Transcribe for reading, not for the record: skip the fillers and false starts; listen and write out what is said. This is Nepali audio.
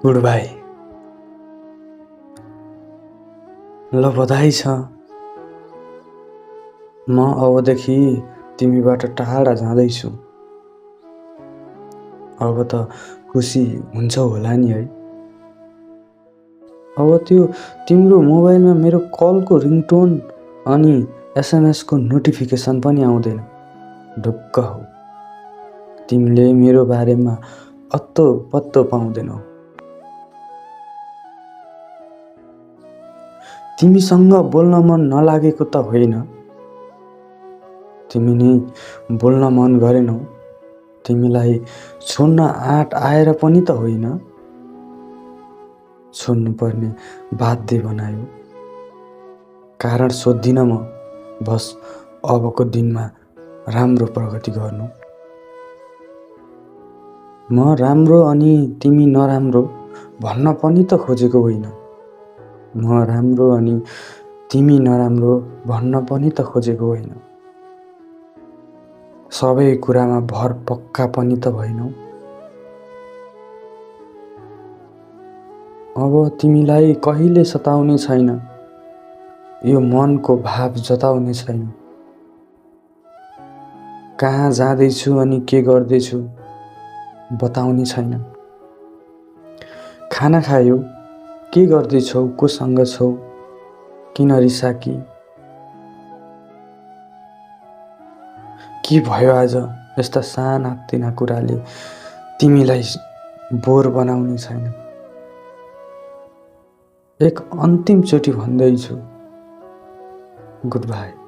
Good by. ल बधाई छ। म अबदेखि तिमीबाट टाढा जाँदैछु। अब त खुसी हुन्छौ होला नि है। अब त्यो तिम्रो मोबाइलमा मेरो कलको रिङटोन अनि एसएमएसको नोटिफिकेसन पनि आउँदैन। ढुक्क हो, तिमीले मेरो बारेमा अत्तो पत्तो पाउँदैनौ। तिमीसँग बोल्न मन नलागेको त होइन, तिमी नै बोल्न मन गरेनौ। तिमीलाई छोड्न आँट आएर पनि त होइन, छोड्नुपर्ने बाध्य बनायो। कारण सोध्दिन म, बस अबको दिनमा राम्रो प्रगति गर्नु। म राम्रो अनि तिमी नराम्रो भन्न पनि त खोजेको होइन। म राम्रो अनि तिमी नराम्रो भन्न पनि त खोजेको होइन। सबै कुरामा भर पक्का पनि त भएनौ। अब तिमीलाई कहिले सताउने छैन, यो मनको भाव जताउने छैन। कहाँ जाँदैछु अनि के गर्दैछु बताउने छैन। खाना खायौ, के गर्दैछौ, कोसँग छौ, किन रिसाकी, के भयो आज, यस्ता सानातिना कुराले तिमीलाई बोर बनाउने छैन। एक अन्तिम चोटि भन्दैछु, गुड बाई।